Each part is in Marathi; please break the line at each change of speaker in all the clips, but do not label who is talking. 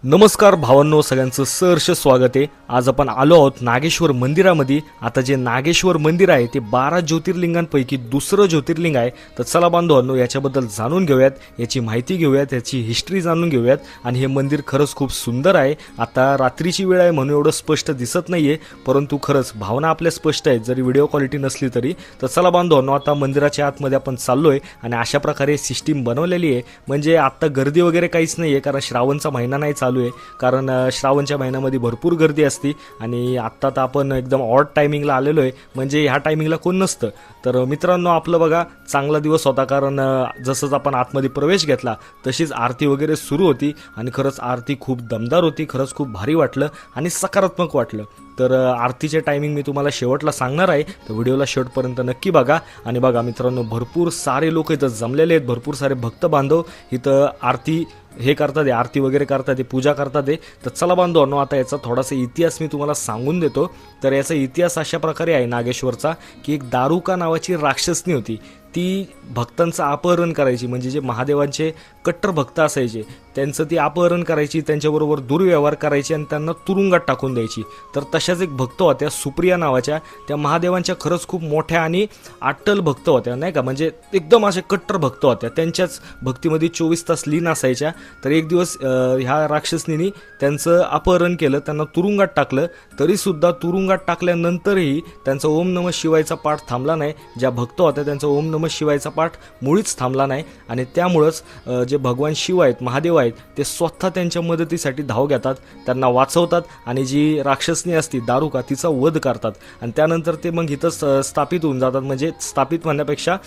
नमस्कार भावांनो, सगळ्यांचं सहर्ष स्वागत आहे। आज आपण आलो आहोत नागेश्वर मंदिरामध्ये। आता जे नागेश्वर मंदिर आहे ते 12 ज्योतिर्लिंगांपैकी दुसरं ज्योतिर्लिंग आहे। तर चला बांधवांनो, याच्याबद्दल जाणून घेऊयात, याची माहिती घेऊयात, याची हिस्ट्री जाणून घेऊयात। आणि हे मंदिर खरंच खूप सुंदर आहे। आता रात्रीची वेळ आहे म्हणून एवढं स्पष्ट दिसत नाहीये, परंतु खरंच भावना आपल्या स्पष्ट आहेत, जरी व्हिडिओ क्वालिटी नसली तरी। तर चला बांधवांनो, आता मंदिराच्या आतमध्ये आपण चाललोय आणि अशा प्रकारे सिस्टीम बनवलेली आहे। म्हणजे आता गर्दी वगैरे काहीच नाहीये, कारण श्रावणचा महिना नाही चालू आहे। कारण श्रावणच्या महिन्यामध्ये भरपूर गर्दी असते आणि आत्ता तर आपण एकदम ऑड टायमिंगला आलेलो आहे, म्हणजे ह्या टायमिंगला कोण नसतं। तर मित्रांनो, आपलं बघा चांगला दिवस होता, कारण जसंच आपण आतमध्ये प्रवेश घेतला तशीच आरती वगैरे सुरू होती आणि खरंच आरती खूप दमदार होती। खरंच खूप भारी वाटलं आणि सकारात्मक वाटलं। तर आरतीचे टायमिंग मी तुम्हाला शेवटला सांगणार आहे, तर व्हिडिओला शेवटपर्यंत नक्की बघा। आणि बघा मित्रांनो, भरपूर सारे लोक इथं जमलेले आहेत, भरपूर सारे भक्त बांधव इथं आरती हे करतात, आरती वगैरे करतात, पूजा करतात। तर चला बांधवांनो, आता याचा थोडासा इतिहास मी तुम्हाला सांगून देतो। तर याचा इतिहास अशा प्रकारे आहे नागेश्वरचा, की एक दारुका नावाची राक्षसनी होती, ती भक्तांचं अपहरण करायची। म्हणजे जे महादेवांचे कट्टर भक्त असायचे त्यांचं ती अपहरण करायची, त्यांच्याबरोबर दुर्व्यवहार करायची आणि त्यांना तुरुंगात टाकून द्यायची। तर तशाच एक भक्त होत्या सुप्रिया नावाच्या, त्या महादेवांच्या खरंच खूप मोठ्या आणि अट्टल भक्त होत्या, नाही का, म्हणजे एकदम असे कट्टर भक्त होत्या, त्यांच्याच भक्तीमध्ये 24 तास लीन असायच्या। तर एक दिवस ह्या राक्षसनीने त्यांचं अपहरण केलं, त्यांना तुरुंगात टाकलं। तरीसुद्धा तुरुंगात टाकल्यानंतरही त्यांचा ओम नमः शिवायचा पाठ थांबला नाही। ज्या भक्त होत्या त्यांचा ओम नमः शिवायचा पाठ मुळीच थांबला नाही आणि त्यामुळंच जे भगवान शिव आहेत, महादेव आहेत, ते स्वतः त्यांच्या मदतीसाठी धाव घेतात, त्यांना वाचवतात आणि जी राक्षसनी असती दारुका तिचा वध करतात। आणि त्यानंतर ते मग इथं स्थापित होऊन जातात। म्हणजे स्थापित म्हणण्यापेक्षा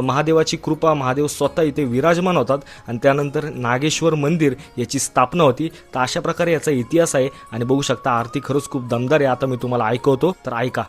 महादेवाची कृपा, महादेव स्वतः इथे विराजमान होतात आणि त्यानंतर नागेश्वर मंदिर याची स्थापना होती। तर अशा प्रकारे याचा इतिहास आहे आणि बघू शकता आरती खरंच खूप दमदार आहे। आता मी तुम्हाला ऐकवतो, तर ऐका।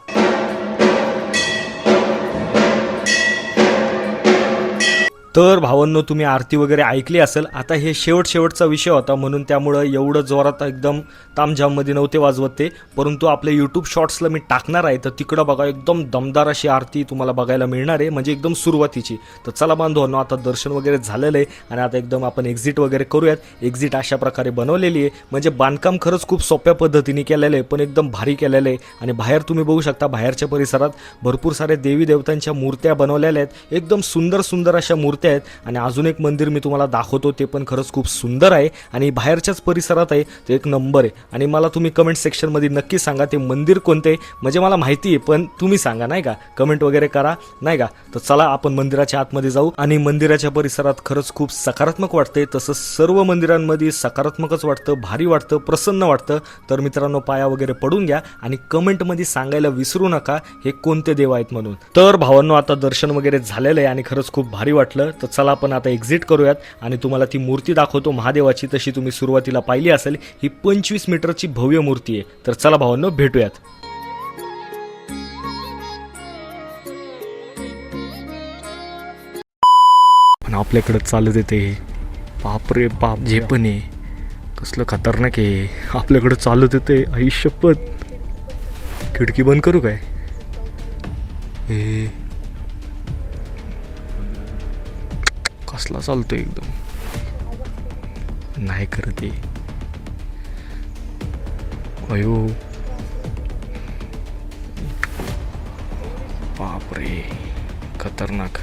तर भावांनो, तुम्ही आरती वगैरे ऐकली असेल। आता हे शेवटचा विषय होता म्हणून त्यामुळं एवढं जोरात एकदम तामझाममध्ये नव्हते वाजवत ते, परंतु आपल्या यूट्यूब शॉर्ट्सला मी टाकणार आहे, तर तिकडं बघा एकदम दमदार अशी आरती तुम्हाला बघायला मिळणार आहे, म्हणजे एकदम सुरुवातीची। तर चला बांधवांनो, आता दर्शन वगैरे झालेलं आहे आणि आता एकदम आपण एक्झिट वगैरे करूयात। एक्झिट अशा प्रकारे बनवलेली आहे, म्हणजे बांधकाम खरंच खूप सोप्या पद्धतीने केलेलं आहे, पण एकदम भारी केलेलं आहे। आणि बाहेर तुम्ही बघू शकता, बाहेरच्या परिसरात भरपूर सारे देवी देवतांच्या मूर्त्या बनवलेल्या आहेत, एकदम सुंदर अशा मूर्त्या आहेत। आणि अजून एक मंदिर मी तुम्हाला दाखवतो, ते पण खरंच खूप सुंदर आहे आणि बाहेरच्याच परिसरात आहे, ते एक नंबर आहे। आणि मला तुम्ही कमेंट सेक्शनमध्ये नक्की सांगा ते मंदिर कोणते, म्हणजे मला माहिती आहे पण तुम्ही सांगा, नाही का, कमेंट वगैरे करा, नाही का। तर चला आपण मंदिराच्या आतमध्ये जाऊ। आणि मंदिराच्या परिसरात खरंच खूप सकारात्मक वाटते, तसं सर्व मंदिरांमध्ये सकारात्मकच वाटतं, भारी वाटतं, प्रसन्न वाटतं। तर मित्रांनो, पाया वगैरे पडून घ्या आणि कमेंटमध्ये सांगायला विसरू नका हे कोणते देव आहेत म्हणून। तर भावांनो, आता दर्शन वगैरे झालेलं आहे आणि खरंच खूप भारी वाटलं। तर चला आपण आता एक्झिट करूयात आणि तुम्हाला ती मूर्ती दाखवतो महादेवाची, तशी तुम्ही सुरुवातीला पाहिली असेल। ही 25 मीटरची भव्य मूर्ती आहे। तर चला भावांनो, भेटूयात। पण आपल्याकडे चालत येते, बाप रे बाप, जे पण आहे कसलं खतरनाक आहे, आपल्याकडे चालत येते, आई शपथ। खिडकी बंद करू काय? हे कसला चालतोय, एकदम नाही करत आहे। अयो बापरे, खतरनाक।